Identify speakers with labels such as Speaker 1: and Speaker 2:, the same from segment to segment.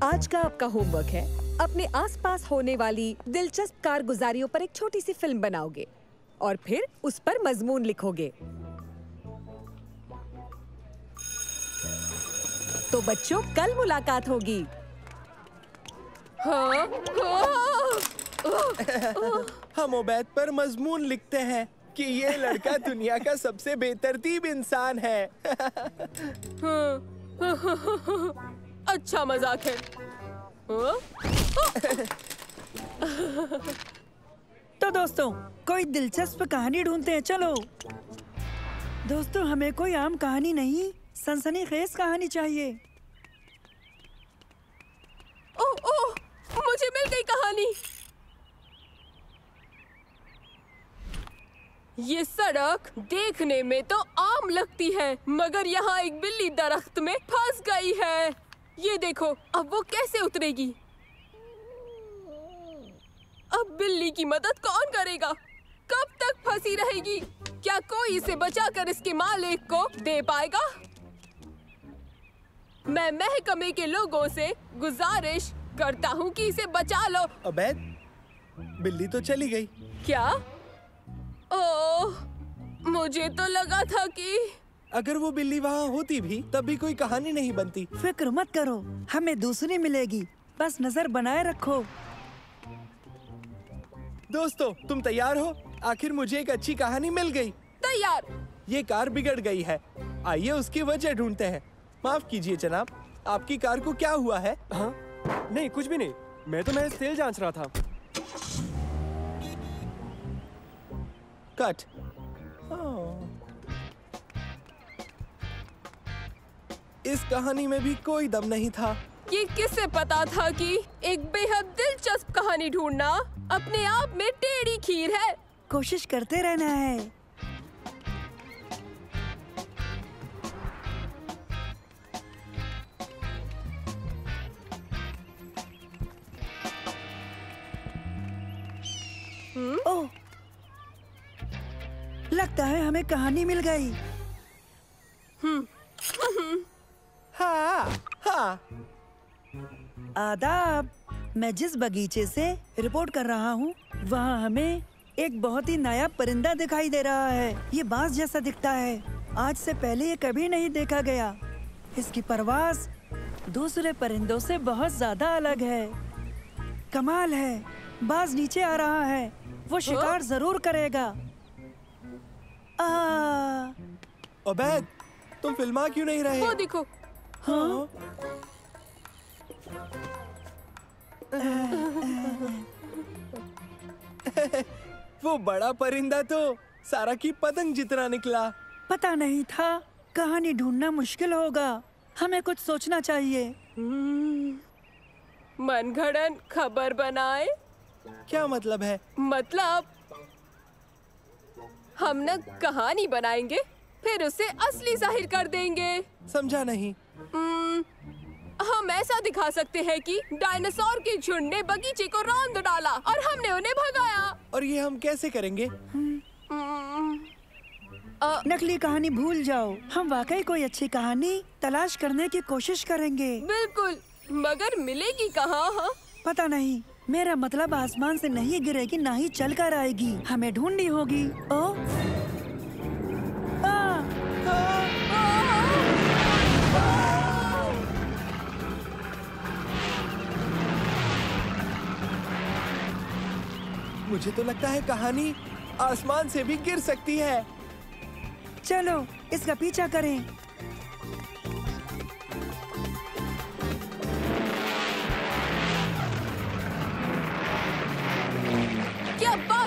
Speaker 1: आज का आपका होमवर्क है अपने आसपास होने वाली दिलचस्प कारगुजारियों पर एक छोटी सी फिल्म बनाओगे और फिर उस पर मजमून लिखोगे। तो बच्चों, कल मुलाकात होगी।
Speaker 2: हम उबैद पर मजमून लिखते हैं कि ये लड़का दुनिया का सबसे बेतरतीब इंसान है।
Speaker 3: अच्छा मजाक है।
Speaker 4: तो दोस्तों, कोई दिलचस्प कहानी ढूंढते हैं। चलो दोस्तों, हमें कोई आम कहानी नहीं, सनसनीखेज कहानी चाहिए।
Speaker 3: ओह ओह, मुझे मिल गई कहानी। ये सड़क देखने में तो आम लगती है, मगर यहाँ एक बिल्ली दरख्त में फंस गई है। ये देखो, अब वो कैसे उतरेगी? अब बिल्ली की मदद कौन करेगा? कब तक फंसी रहेगी? क्या कोई इसे बचाकर इसके मालिक को दे पाएगा? मैं महकमे के लोगों से गुजारिश करता हूँ कि इसे बचा लो।
Speaker 2: उबैद, बिल्ली तो चली गई।
Speaker 3: क्या? ओह, मुझे तो लगा था कि
Speaker 2: अगर वो बिल्ली वहाँ होती भी तब भी कोई कहानी नहीं बनती।
Speaker 4: फिक्र मत करो, हमें दूसरी मिलेगी, बस नजर बनाए रखो।
Speaker 2: दोस्तों, तुम तैयार हो? आखिर मुझे एक अच्छी कहानी मिल गई।
Speaker 3: तैयार।
Speaker 2: ये कार बिगड़ गई है, आइए उसकी वजह ढूंढते हैं। माफ कीजिए जनाब, आपकी कार को क्या हुआ है?
Speaker 5: हाँ? नहीं, कुछ भी नहीं, मैं तो महज तेल जांच रहा था।
Speaker 2: कट। इस कहानी में भी कोई दम नहीं था।
Speaker 3: ये किसे पता था कि एक बेहद दिलचस्प कहानी ढूंढना अपने आप में टेढ़ी खीर है।
Speaker 4: कोशिश करते रहना है। ओह, लगता है हमें कहानी मिल गई।
Speaker 2: हाँ।
Speaker 4: आदाब, मैं जिस बगीचे से रिपोर्ट कर रहा हूँ वहाँ हमें एक बहुत ही नायाब परिंदा दिखाई दे रहा है। ये बांस जैसा दिखता है, आज से पहले ये कभी नहीं देखा गया। इसकी परवाज़ दूसरे परिंदों से बहुत ज्यादा अलग है। कमाल है, बाज नीचे आ रहा है, वो शिकार जरूर करेगा।
Speaker 2: उबैद, तुम फिल्मा क्यों नहीं रहे?
Speaker 3: वो देखो।
Speaker 4: हाँ?
Speaker 2: वो बड़ा परिंदा तो सारा की पतंग जितना निकला।
Speaker 4: पता नहीं था, कहानी ढूंढना मुश्किल होगा, हमें कुछ सोचना चाहिए।
Speaker 3: मनगढ़ंत खबर बनाए?
Speaker 2: क्या मतलब है?
Speaker 3: मतलब हम न कहानी बनाएंगे, फिर उसे असली जाहिर कर देंगे।
Speaker 2: समझा नहीं।
Speaker 3: हम ऐसा दिखा सकते हैं कि डायनासोर के झुंड ने बगीचे को रौंद डाला और हमने उन्हें भगाया।
Speaker 2: और ये हम कैसे करेंगे?
Speaker 4: नकली कहानी भूल जाओ, हम वाकई कोई अच्छी कहानी तलाश करने की कोशिश करेंगे।
Speaker 3: बिल्कुल, मगर मिलेगी कहाँ? हाँ?
Speaker 4: पता नहीं, मेरा मतलब आसमान से नहीं गिरेगी, ना ही चल कर आएगी, हमें ढूंढनी होगी।
Speaker 2: मुझे तो लगता है कहानी आसमान से भी गिर सकती है।
Speaker 4: चलो इसका पीछा करें।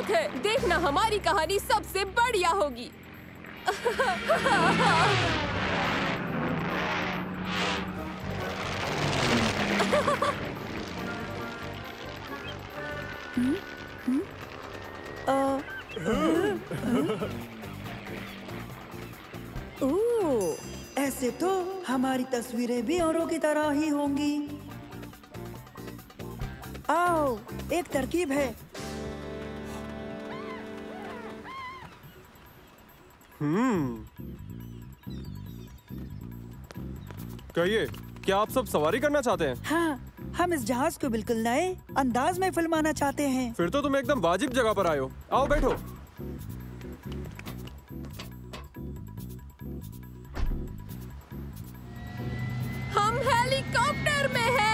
Speaker 3: बात है, देखना हमारी कहानी सबसे बढ़िया होगी।
Speaker 4: ऐसे तो हमारी तस्वीरें भी औरों की तरह ही होंगी। आओ, एक तरकीब है।
Speaker 5: कहिए, क्या आप सब सवारी करना चाहते हैं?
Speaker 4: हाँ, हम इस जहाज को बिल्कुल नए अंदाज में फिल्माना चाहते हैं।
Speaker 5: फिर तो तुम एकदम वाजिब जगह पर आए हो। आओ बैठो।
Speaker 3: हम हेलीकॉप्टर में हैं।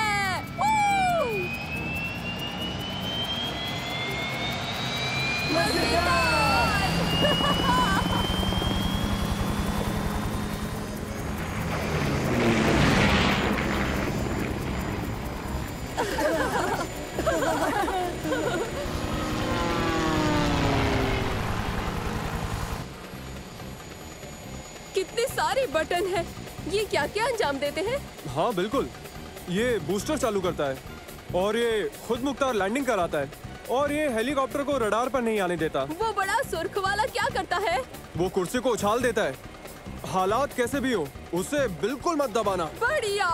Speaker 3: कितने सारे बटन हैं। ये क्या क्या अंजाम देते हैं?
Speaker 5: हाँ बिल्कुल, ये बूस्टर चालू करता है और ये खुद मुख्तार लैंडिंग कराता है और ये हेलीकॉप्टर को रडार पर नहीं आने देता।
Speaker 3: वो बड़ा सुर्ख वाला क्या करता है?
Speaker 5: वो कुर्सी को उछाल देता है। हालात कैसे भी हो, उसे बिल्कुल मत दबाना।
Speaker 3: बढ़िया,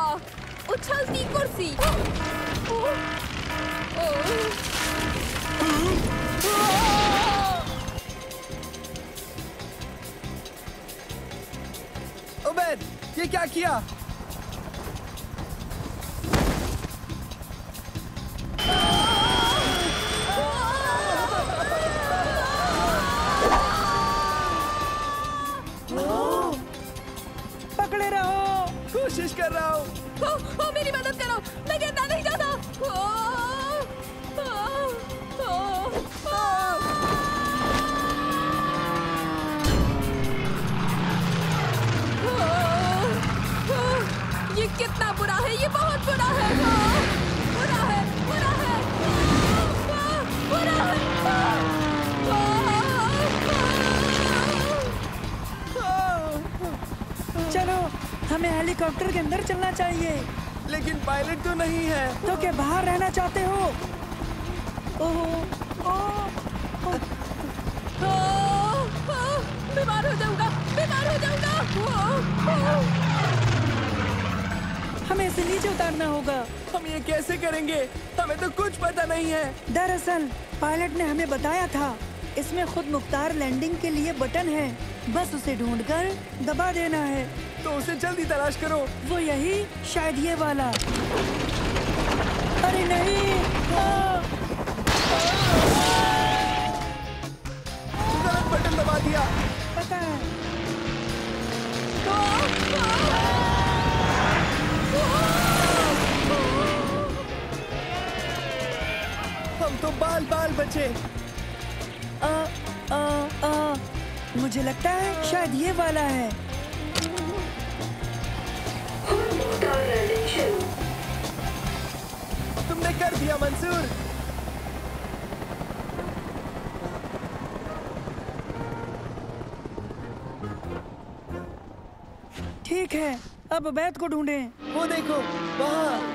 Speaker 3: उछलती कुर्सी।
Speaker 2: उबैद, ये क्या किया?
Speaker 4: पकड़े रहो।
Speaker 2: कोशिश कर रहा हूँ।
Speaker 3: मेरी मदद करो, मैं गिरना नहीं चाहता। ये कितना बुरा है, ये बहुत बुरा है। बुरा है, बुरा है, बुरा है।
Speaker 4: चलो, हमें हेलीकॉप्टर के अंदर चलना चाहिए।
Speaker 2: लेकिन पायलट तो नहीं है।
Speaker 4: तो क्या बाहर रहना चाहते हो?
Speaker 3: बीमार हो जाऊंगा, बीमार हो जाऊंगा।
Speaker 4: हमें इसे नीचे उतारना होगा।
Speaker 2: हम ये कैसे करेंगे? हमें तो कुछ पता नहीं है।
Speaker 4: दरअसल पायलट ने हमें बताया था, इसमें खुद मुख्तार लैंडिंग के लिए बटन है, बस उसे ढूंढकर दबा देना है।
Speaker 2: तो उसे जल्दी तलाश करो।
Speaker 4: वो यही, शायद ये वाला। अरे नहीं,
Speaker 2: गलत बटन दबा दिया।
Speaker 4: पता है।
Speaker 2: हम तो बाल बाल बचे।
Speaker 4: मुझे लगता है शायद ये वाला है।
Speaker 2: तुमने कर दिया मंसूर।
Speaker 4: ठीक है, अब उबैद को ढूंढें।
Speaker 2: वो देखो वहाँ।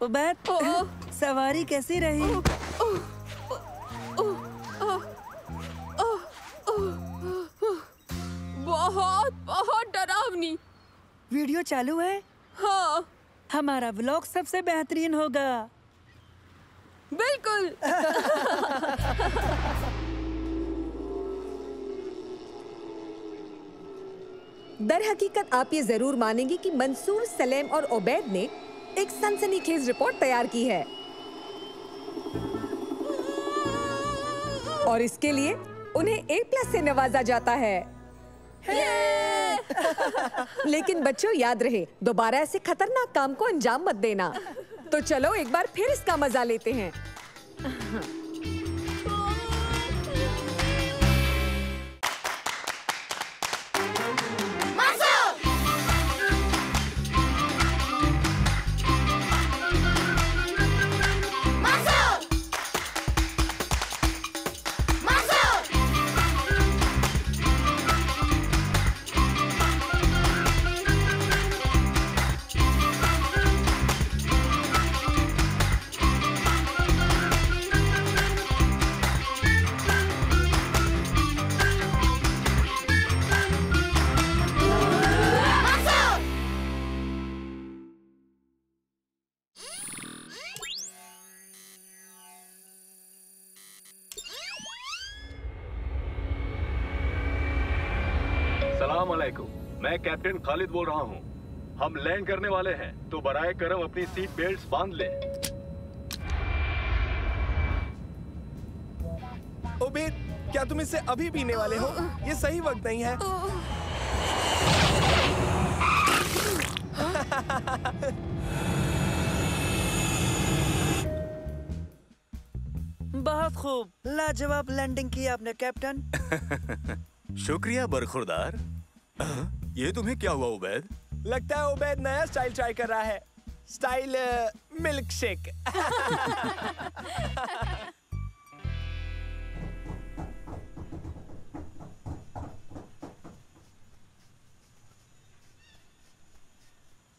Speaker 4: उबैद, सवारी कैसी रही?
Speaker 3: बहुत बहुत डरावनी।
Speaker 4: वीडियो चालू है?
Speaker 3: हाँ
Speaker 4: हमारा व्लॉग सबसे बेहतरीन होगा।
Speaker 3: बिल्कुल।
Speaker 1: दर हकीकत आप ये जरूर मानेंगे कि मंसूर, सलेम और उबैद ने एक सनसनीखेज रिपोर्ट तैयार की है और इसके लिए उन्हें A+ से नवाजा जाता है। लेकिन बच्चों याद रहे, दोबारा ऐसे खतरनाक काम को अंजाम मत देना। तो चलो एक बार फिर इसका मजा लेते हैं।
Speaker 6: अस्सलाम वालेकुम, मैं कैप्टन खालिद बोल रहा हूँ। हम लैंड करने वाले हैं, तो बराए करम अपनी सीट बेल्ट्स बांध लें।
Speaker 2: उबेद, क्या तुम इससे अभी पीने वाले हो? ये सही वक्त नहीं है।
Speaker 4: बहुत खूब, लाजवाब लैंडिंग की आपने कैप्टन।
Speaker 7: शुक्रिया बरखुरदार। ये तुम्हें क्या हुआ उबैद?
Speaker 2: लगता है उबैद नया स्टाइल ट्राई कर रहा है। Style milk shake.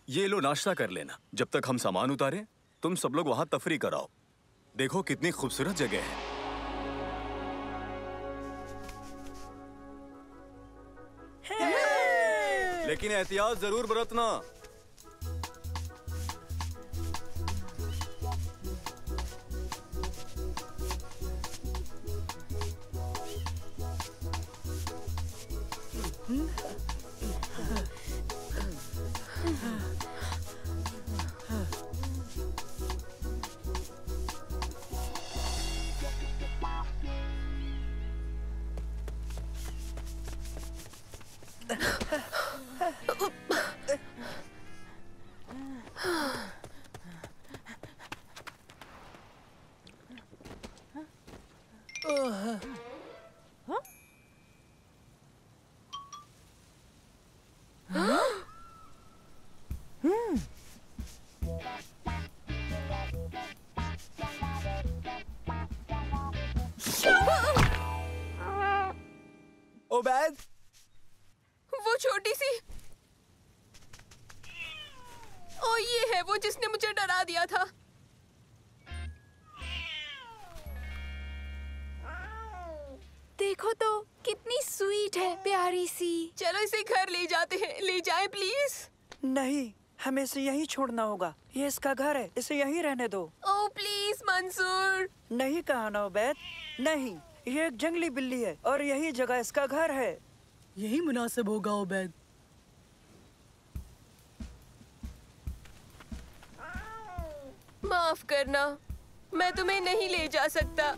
Speaker 7: ये लो, नाश्ता कर लेना। जब तक हम सामान उतारें, तुम सब लोग वहां तफरी कराओ। देखो कितनी खूबसूरत जगह है। लेकिन एहतियात जरूर बरतना।
Speaker 2: उबैद,
Speaker 3: वो छोटी सी, ओ ये है वो जिसने मुझे डरा दिया था।
Speaker 8: देखो तो कितनी स्वीट है, प्यारी सी।
Speaker 3: चलो इसे घर ले जाते हैं। ले जाएं प्लीज।
Speaker 4: नहीं, हमें इसे यहीं छोड़ना होगा। ये इसका घर है, इसे यहीं रहने दो।
Speaker 3: ओ प्लीज मंसूर।
Speaker 4: नहीं कहा ना उबैद, नहीं। ये एक जंगली बिल्ली है और यही जगह इसका घर है।
Speaker 9: यही मुनासिब होगा उबैद।
Speaker 3: माफ करना, मैं तुम्हें नहीं ले जा सकता।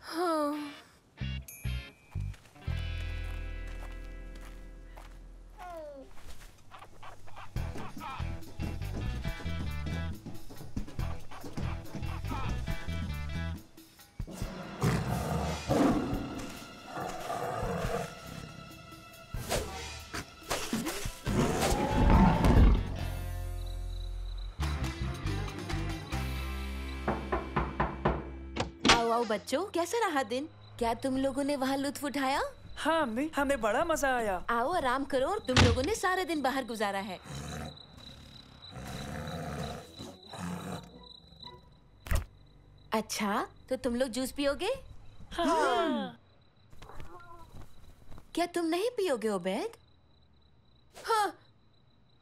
Speaker 3: हाँ।
Speaker 8: आओ बच्चों, कैसा रहा दिन? क्या तुम लोगों ने वहाँ लुत्फ उठाया?
Speaker 4: हाँ अम्मी, हमें बड़ा मजा आया।
Speaker 8: आओ आराम करो। और तुम लोगों ने सारे दिन बाहर गुजारा है। अच्छा, तो तुम लोग जूस पियोगे?
Speaker 4: हाँ।
Speaker 8: क्या तुम नहीं पियोगे उबैद?
Speaker 3: हाँ,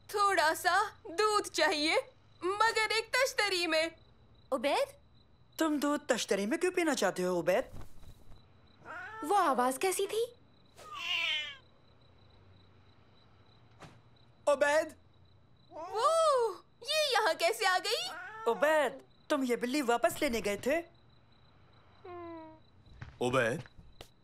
Speaker 3: थोड़ा सा दूध चाहिए, मगर एक तश्तरी में।
Speaker 8: उबैद,
Speaker 4: तुम दूध तश्तरी में क्यों पीना चाहते हो उबैद?
Speaker 8: वो आवाज कैसी थी?
Speaker 2: उबैद,
Speaker 3: वो ये यहाँ कैसे आ गई?
Speaker 4: उबैद, तुम ये बिल्ली वापस लेने गए थे?
Speaker 7: उबैद,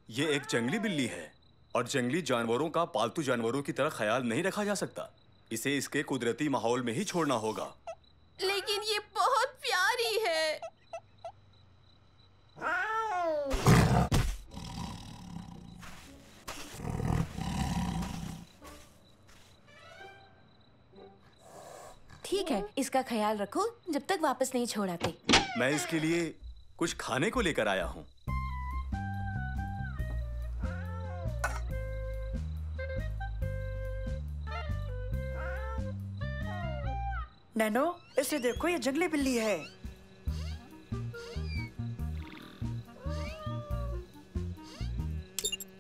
Speaker 7: ये एक जंगली बिल्ली है और जंगली जानवरों का पालतू जानवरों की तरह ख्याल नहीं रखा जा सकता। इसे इसके कुदरती माहौल में ही छोड़ना होगा।
Speaker 3: लेकिन ये बहुत प्यारी है।
Speaker 8: ठीक है, इसका ख्याल रखो जब तक वापस नहीं छोड़ आते।
Speaker 7: मैं इसके लिए कुछ खाने को लेकर आया हूँ।
Speaker 4: नैनो, इसे देखो, ये जंगली बिल्ली है।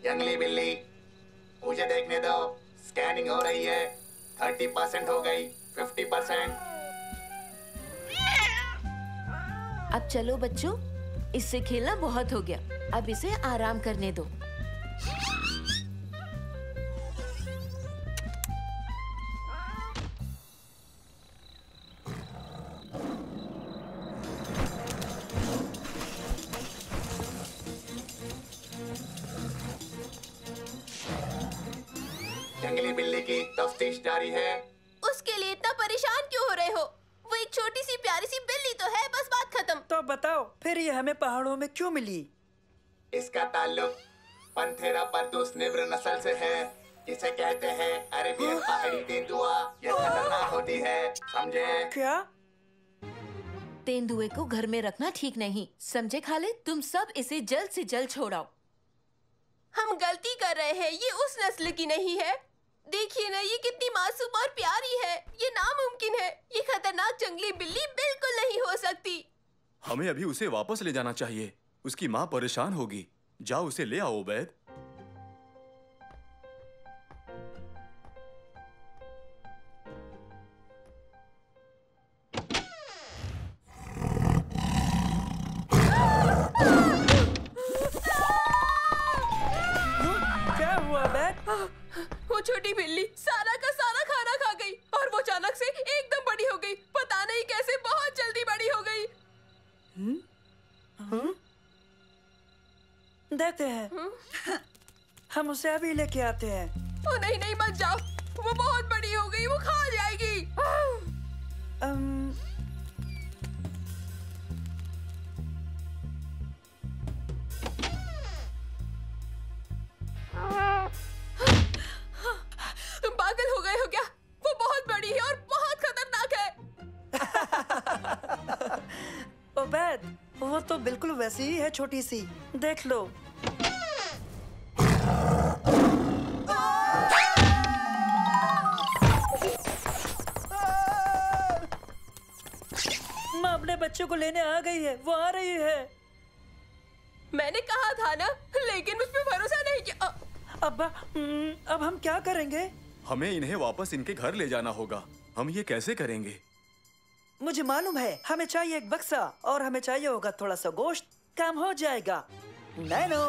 Speaker 10: जंगली बिल्ली, मुझे देखने दो। स्कैनिंग हो रही है। 30% हो गई, 50%।
Speaker 8: अब चलो बच्चों, इससे खेलना बहुत हो गया, अब इसे आराम करने दो।
Speaker 10: जंगली बिल्ली की तफ्तीश जारी है।
Speaker 3: उसके लिए इतना परेशान क्यों हो रहे हो? वो एक छोटी सी प्यारी सी बिल्ली तो है, बस बात खत्म।
Speaker 4: तो बताओ फिर ये हमें पहाड़ों में क्यों मिली?
Speaker 10: इसका ताल्लुक पंथेरा परदूस निम्र नस्ल से है, जिसे कहते हैं अरेबियन पहाड़ी तेंदुआ। ये खतरनाक होती है, समझे?
Speaker 4: क्या?
Speaker 8: तेंदुए को घर में रखना ठीक नहीं, समझे खालिद? तुम सब इसे जल्द से जल्द छोड़ाओ।
Speaker 3: हम गलती कर रहे हैं, ये उस नस्ल की नहीं है। देखिए ना, ये कितनी मासूम और प्यारी है। ये नामुमकिन है, ये खतरनाक जंगली बिल्ली बिल्कुल नहीं हो सकती।
Speaker 7: हमें अभी उसे वापस ले जाना चाहिए, उसकी माँ परेशान होगी। जाओ उसे ले आओ उबैद।
Speaker 4: क्या हुआ बैग?
Speaker 3: वो छोटी बिल्ली सारा का सारा खाना खा गई और वो अचानक से एकदम बड़ी हो गई। पता नहीं कैसे बहुत जल्दी बड़ी हो गई।
Speaker 4: देखते हैं। हम उसे अभी लेके आते हैं।
Speaker 3: ओ नहीं नहीं, मत जाओ, वो बहुत बड़ी हो गई, वो खा जाएगी। तुम पागल हो गए हो क्या? वो बहुत बड़ी है और बहुत खतरनाक है।
Speaker 4: उबैद, वो तो बिल्कुल वैसी ही है, छोटी सी। देख लो। माँ अपने बच्चों को लेने आ गई है, वो आ रही है।
Speaker 3: मैंने कहा था ना, लेकिन मुझ पे भरोसा नहीं किया।
Speaker 4: अब हम क्या करेंगे?
Speaker 7: हमें इन्हें वापस इनके घर ले जाना होगा। हम ये कैसे करेंगे?
Speaker 4: मुझे मालूम है, हमें चाहिए एक बक्सा और हमें चाहिए होगा थोड़ा सा गोश्त। काम हो जाएगा। नैनो।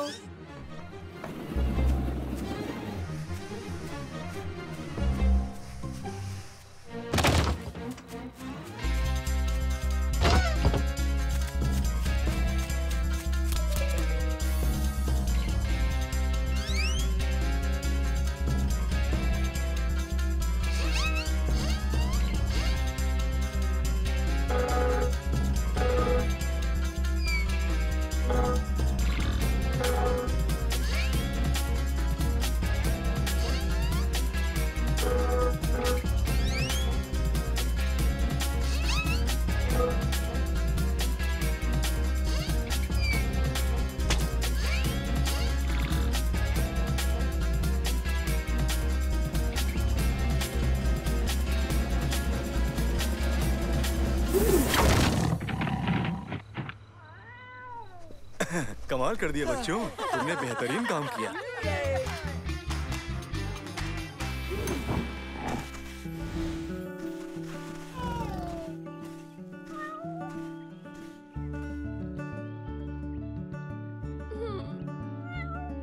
Speaker 7: कमाल कर दिया बच्चों, तुमने बेहतरीन काम किया।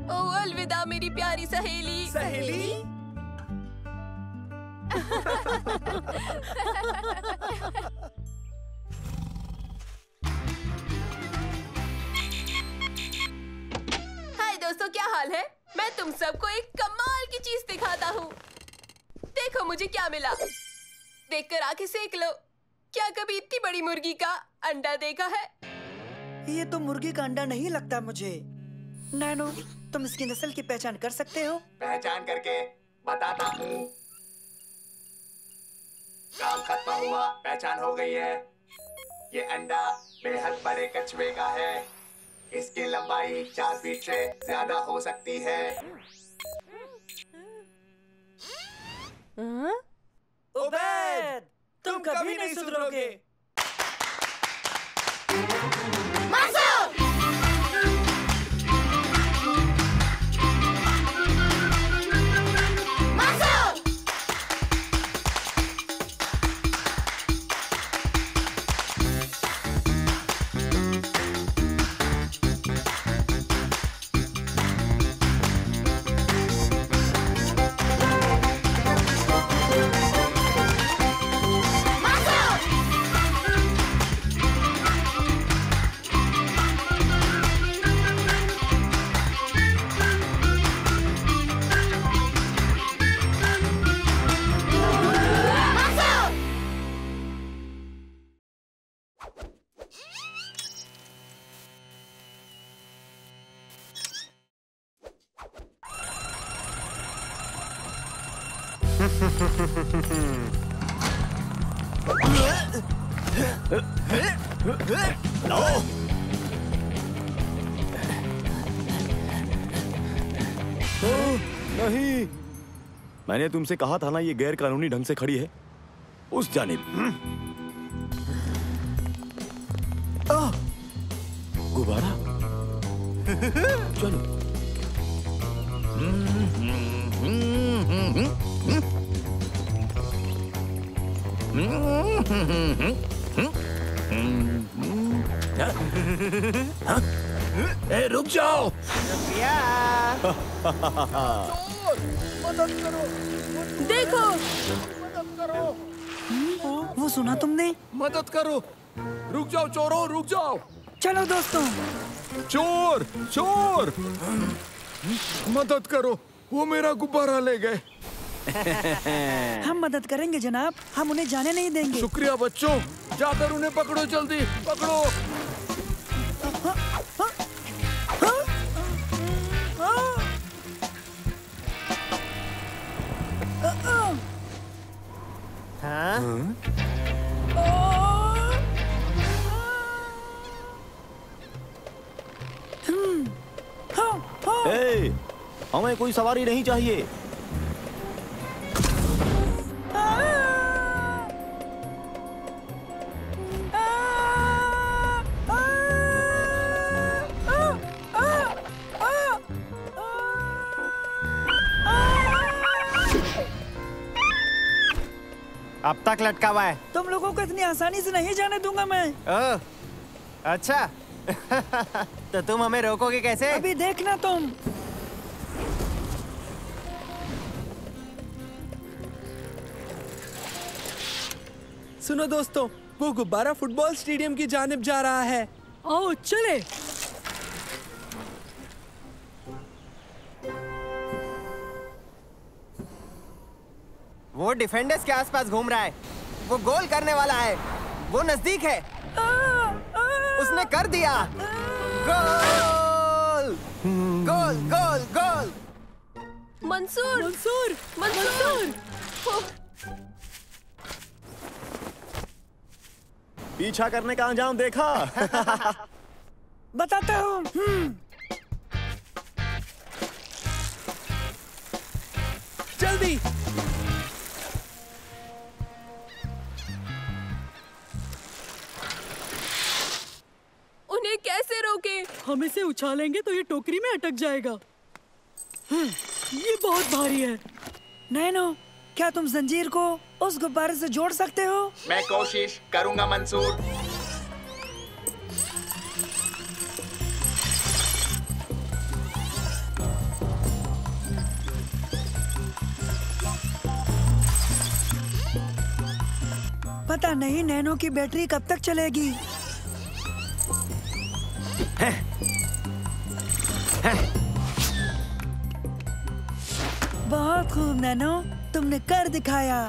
Speaker 3: ओ अलविदा मेरी प्यारी सहेली।
Speaker 2: सहेली?
Speaker 3: हाय दोस्तों, क्या हाल है? मैं तुम सबको एक कमाल की चीज दिखाता हूँ। देखो मुझे क्या मिला। देखकर आंखें सेक लो। क्या कभी इतनी बड़ी मुर्गी का अंडा देखा है?
Speaker 4: ये तो मुर्गी का अंडा नहीं लगता मुझे। नैनो, तुम इसकी नस्ल की पहचान कर सकते हो?
Speaker 10: पहचान करके बताता हूँ। काम खत्म हुआ, पहचान हो गई है। ये अंडा बेहद बड़े कछुए का है। इसकी लंबाई 4 फीट से ज्यादा हो सकती है।
Speaker 2: उबैद, तुम कभी नहीं सुधरोगे।
Speaker 7: नहीं, मैंने तुमसे कहा था ना ये गैर कानूनी ढंग से खड़ी है उस जानिब। गुब्बारा चलो। ए, रुक जाओ।
Speaker 1: देखो,
Speaker 4: वो सुना तुमने?
Speaker 10: मदद करो, रुक जाओ चोरों, रुक जाओ।
Speaker 4: चलो दोस्तों।
Speaker 10: चोर चोर, मदद करो, वो मेरा गुब्बारा ले गए।
Speaker 4: हम मदद करेंगे जनाब, हम उन्हें जाने नहीं देंगे।
Speaker 10: शुक्रिया बच्चों, जाकर उन्हें पकड़ो, जल्दी पकड़ो।
Speaker 7: ए, हमें कोई सवारी नहीं चाहिए।
Speaker 11: अब तक लटका हुआ है।
Speaker 4: तुम लोगों को इतनी आसानी से नहीं जाने दूंगा मैं।
Speaker 11: ओह, अच्छा। तो तुम हमें रोकोगे कैसे?
Speaker 4: अभी देखना तुम।
Speaker 2: सुनो दोस्तों, वो गुब्बारा फुटबॉल स्टेडियम की जानिब जा रहा है।
Speaker 9: आओ चले।
Speaker 11: वो डिफेंडर्स के आसपास घूम रहा है। वो गोल करने वाला है। वो नजदीक है। उसने कर दिया। गोल! गोल! गोल! गोल!
Speaker 3: मंसूर!
Speaker 9: मंसूर!
Speaker 3: मंसूर!
Speaker 7: पीछा करने का अंजाम देखा।
Speaker 4: बताता हूँ।
Speaker 2: जल्दी।
Speaker 3: उन्हें कैसे रोके?
Speaker 9: हम इसे उछालेंगे तो ये टोकरी में अटक जाएगा। ये बहुत भारी है।
Speaker 4: नैनो, क्या तुम जंजीर को उस गुब्बारे से जोड़ सकते हो?
Speaker 10: मैं कोशिश करूंगा मंसूर।
Speaker 4: पता नहीं नैनो की बैटरी कब तक चलेगी। बहुत खूब नैनो, तुमने कर दिखाया।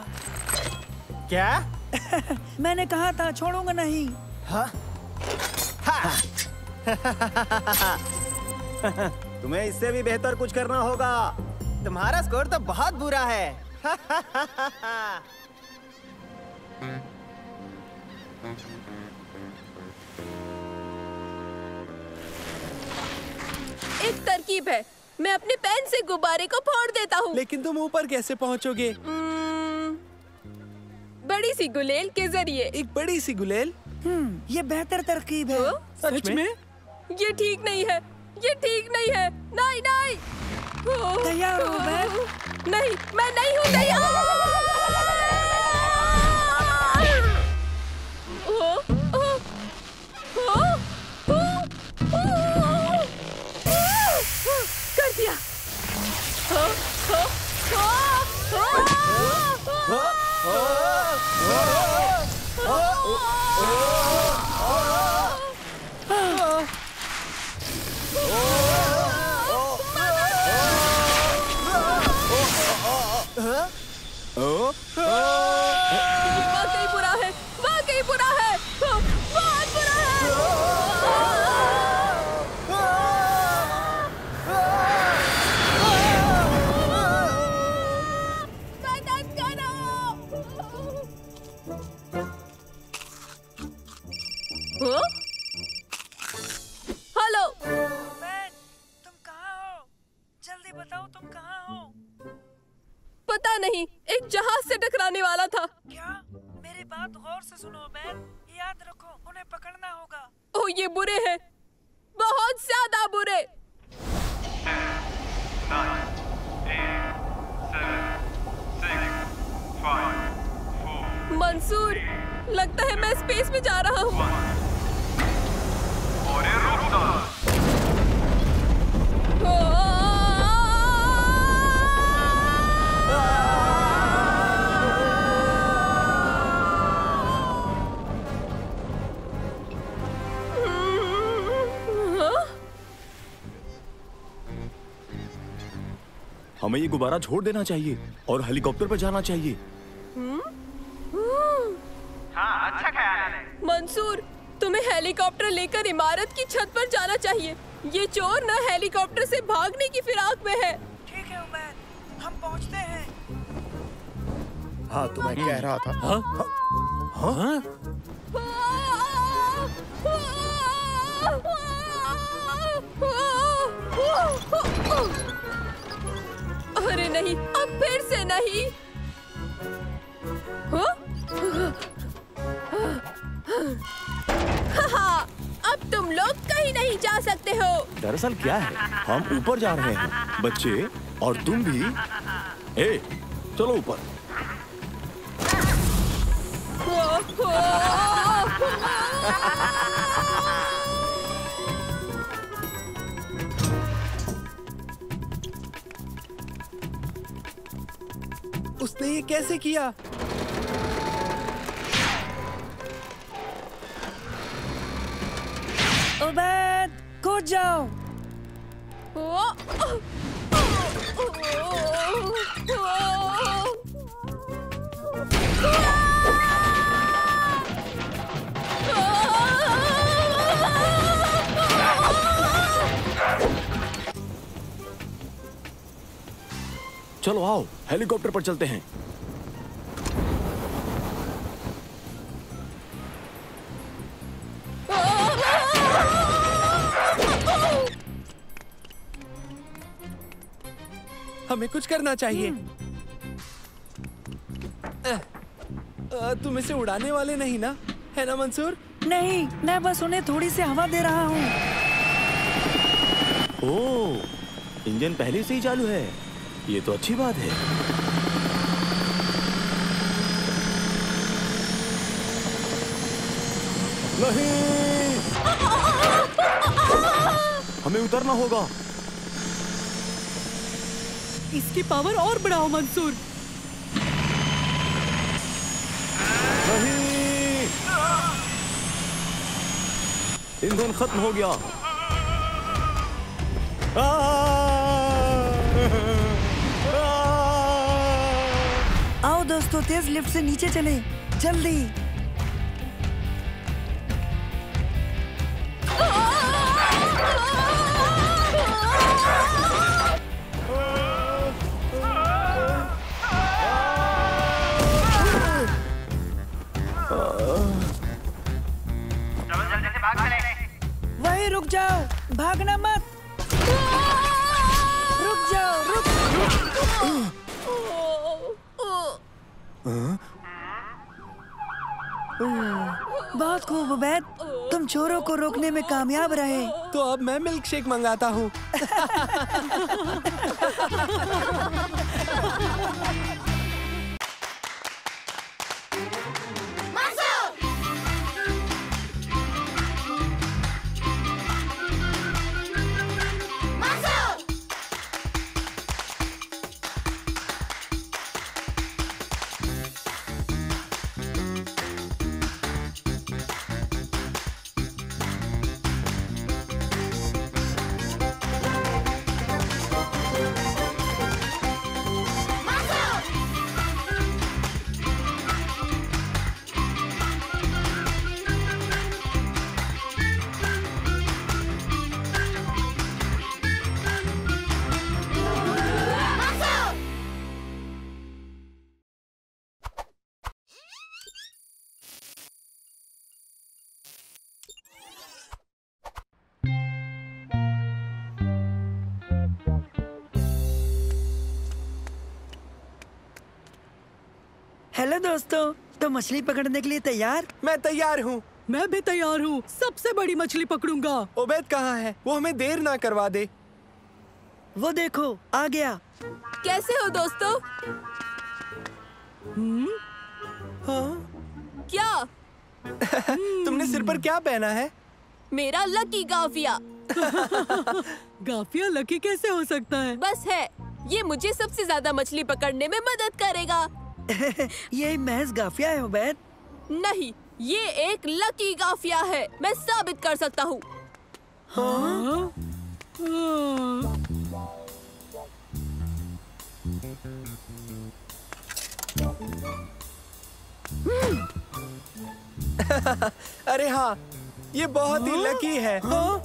Speaker 11: क्या?
Speaker 4: मैंने कहा था छोड़ूंगा नहीं।
Speaker 11: हाँ?
Speaker 7: तुम्हें इससे भी बेहतर कुछ करना होगा।
Speaker 11: तुम्हारा स्कोर तो बहुत बुरा है।
Speaker 3: एक तरकीब है, मैं अपने पेन से गुब्बारे को फोड़ देता हूँ।
Speaker 2: लेकिन तुम ऊपर कैसे पहुँचोगे?
Speaker 3: बड़ी सी गुलेल के जरिए।
Speaker 2: एक बड़ी सी गुलेल?
Speaker 4: ये बेहतर तरकीब है।
Speaker 2: सच में?
Speaker 3: ये ठीक नहीं है, ये ठीक नहीं है। नहीं नहीं।
Speaker 4: तैयार हो बैग?
Speaker 3: नहीं, मैं नहीं हूँ तैयार। कर दिया। वाकई बुरा है, वाकई बुरा है, बहुत बुरा है। मदद
Speaker 4: कहाँ हो?
Speaker 3: पता नहीं, एक जहाज से टकराने वाला था।
Speaker 4: क्या? मेरी बात गौर से सुनो उबैद, याद रखो उन्हें पकड़ना होगा।
Speaker 3: ओह, ये बुरे हैं, बहुत ज्यादा बुरे।
Speaker 12: 9, 8, 7, 6, 5, 4,
Speaker 3: मंसूर, लगता है मैं स्पेस में जा रहा हूँ।
Speaker 12: और ये रुकता।
Speaker 7: हमें ये गुब्बारा छोड़ देना चाहिए और हेलीकॉप्टर पर जाना चाहिए।
Speaker 12: हाँ, अच्छा ख्याल है।
Speaker 3: मंसूर, तुम्हें हेलीकॉप्टर लेकर इमारत की छत पर जाना चाहिए। ये चोर न हेलीकॉप्टर से भागने की फिराक में है।
Speaker 4: ठीक है उबैद, हम पहुंचते हैं।
Speaker 2: हाँ, तो मैं कह रहा था। हाँ?
Speaker 3: अरे नहीं, अब फिर से नहीं। हाँ, अब तुम लोग कहीं नहीं जा सकते हो।
Speaker 7: दरअसल क्या है, हम ऊपर जा रहे हैं, बच्चे और तुम भी। ए, चलो ऊपर।
Speaker 2: उसने ये कैसे किया?
Speaker 4: उबैद, कूद जाओ।
Speaker 7: चलो आओ, हेलीकॉप्टर पर चलते हैं।
Speaker 2: हमें कुछ करना चाहिए। तुम इसे उड़ाने वाले नहीं ना, है ना मंसूर?
Speaker 4: नहीं, मैं बस उन्हें थोड़ी सी हवा दे रहा हूँ।
Speaker 7: ओह, इंजन पहले से ही चालू है। ये तो अच्छी बात है। नहीं, हमें उतरना होगा।
Speaker 9: इसकी पावर और बढ़ाओ मंसूर।
Speaker 7: नहीं, ईंधन खत्म हो गया।
Speaker 4: आओ दोस्तों, तेज लिफ्ट से नीचे चले, जल्दी। वहीं रुक जाओ, भागना मत। रुक जाओ, रुक। बहुत खूब उबैद, तुम चोरों को रोकने में कामयाब रहे।
Speaker 2: तो अब मैं मिल्क शेक मंगाता हूँ।
Speaker 4: हेलो दोस्तों, तो मछली पकड़ने के लिए तैयार?
Speaker 2: मैं तैयार हूँ।
Speaker 9: मैं भी तैयार हूँ। सबसे बड़ी मछली पकड़ूंगा।
Speaker 2: ओबेद कहाँ है? वो हमें देर ना करवा दे।
Speaker 4: वो देखो, आ गया।
Speaker 3: कैसे हो दोस्तों?
Speaker 2: हाँ?
Speaker 3: क्या?
Speaker 2: तुमने सिर पर क्या पहना है?
Speaker 3: मेरा लकी गाफिया।
Speaker 9: गाफिया लकी कैसे हो सकता है?
Speaker 3: बस है, ये मुझे सबसे ज्यादा मछली पकड़ने में मदद करेगा।
Speaker 4: ये महज गाफिया है उबैद।
Speaker 3: नहीं, ये एक लकी गाफिया है। मैं साबित कर सकता हूँ।
Speaker 9: हाँ?
Speaker 2: अरे हाँ, ये बहुत ही लकी है। हाँ?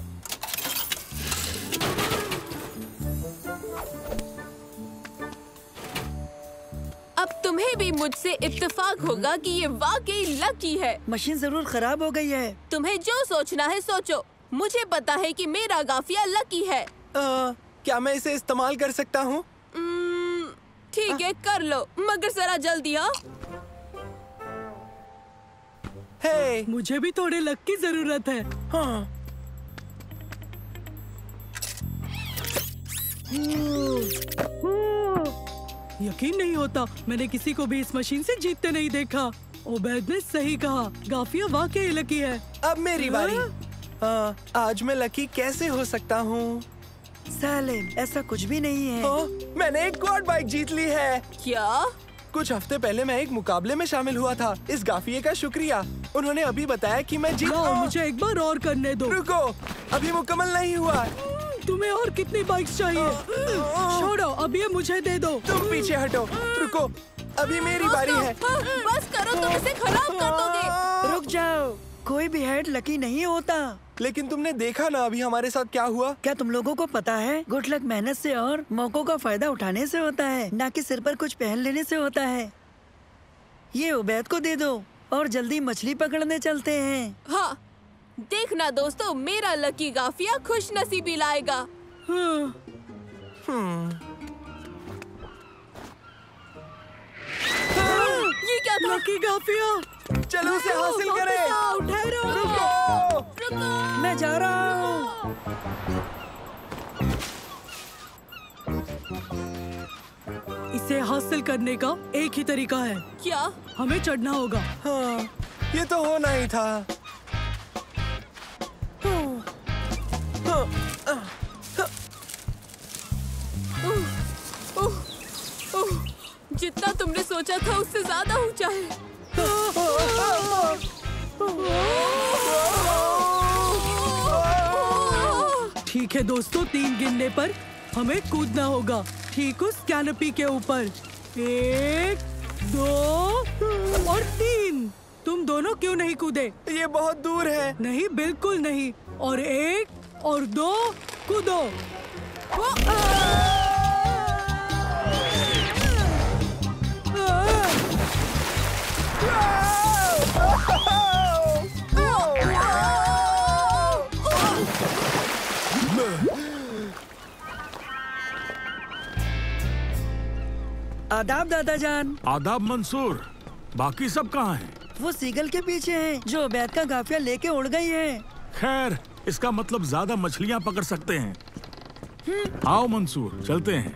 Speaker 3: अब तुम्हें भी मुझसे इत्तेफाक होगा कि ये वाकई लकी है।
Speaker 4: मशीन जरूर खराब हो गई है।
Speaker 3: तुम्हें जो सोचना है सोचो। मुझे पता है कि मेरा गाफिया लकी है।
Speaker 2: क्या मैं इसे इस्तेमाल कर सकता हूँ?
Speaker 3: ठीक है, कर लो, मगर जरा जल्दी। हाँ?
Speaker 2: हे,
Speaker 9: मुझे भी थोड़े लक की जरूरत है।
Speaker 2: हाँ।
Speaker 9: यकीन नहीं होता, मैंने किसी को भी इस मशीन से जीतते नहीं देखा। ओबैद ने सही कहा, गाफिया वाकई लकी है।
Speaker 2: अब मेरी बारी। आज मैं लकी कैसे हो सकता हूँ?
Speaker 4: सालिम, ऐसा कुछ भी नहीं है।
Speaker 2: मैंने एक क्वाड बाइक जीत ली है।
Speaker 3: क्या?
Speaker 2: कुछ हफ्ते पहले मैं एक मुकाबले में शामिल हुआ था। इस गाफिये का शुक्रिया। उन्होंने अभी बताया कि मैं जीत।
Speaker 9: मुझे एक बार और करने दो।
Speaker 2: रुको, अभी मुकम्मल नहीं हुआ।
Speaker 9: तुम्हें और कितनी बाइक्स चाहिए? छोड़ो, अब ये मुझे दे दो।
Speaker 2: तुम पीछे हटो। रुको, अभी मेरी बारी है।
Speaker 3: बस करो, तुम इसे खराब कर दोगे।
Speaker 4: रुक जाओ, कोई भी हेड लकी नहीं होता।
Speaker 2: लेकिन तुमने देखा ना अभी हमारे साथ क्या हुआ?
Speaker 4: क्या तुम लोगों को पता है, गुड लक मेहनत से और मौकों का फायदा उठाने से होता है, ना कि सिर पर कुछ पहन लेने से होता है। ये उबैद को दे दो और जल्दी मछली पकड़ने चलते हैं।
Speaker 3: हाँ, देखना दोस्तों, मेरा लकी गाफिया खुश नसीबी लाएगा। ये क्या था?
Speaker 9: लकी गाफिया।
Speaker 2: चलो उसे हासिल करें।
Speaker 3: रुको।
Speaker 4: मैं जा रहा हूँ।
Speaker 9: इसे हासिल करने का एक ही तरीका है।
Speaker 3: क्या?
Speaker 9: हमें चढ़ना होगा।
Speaker 2: हाँ, ये तो होना ही था।
Speaker 3: जितना तुमने सोचा था उससे ज्यादा ऊंचा है।
Speaker 9: ठीक है दोस्तों, 3 गिनने पर हमें कूदना होगा, ठीक उस कैनपी के ऊपर। 1, 2 और 3। तुम दोनों क्यों नहीं कूदे?
Speaker 2: ये बहुत दूर है।
Speaker 9: नहीं, बिल्कुल नहीं। और 1 और 2 कूदो।
Speaker 4: आदाब दादाजान।
Speaker 13: आदाब मंसूर। बाकी सब कहाँ हैं?
Speaker 4: वो सीगल के पीछे हैं, जो उबैद का गाफिया लेके उड़ गई है।
Speaker 13: खैर, इसका मतलब ज्यादा मछलियाँ पकड़ सकते हैं। आओ मंसूर, चलते हैं।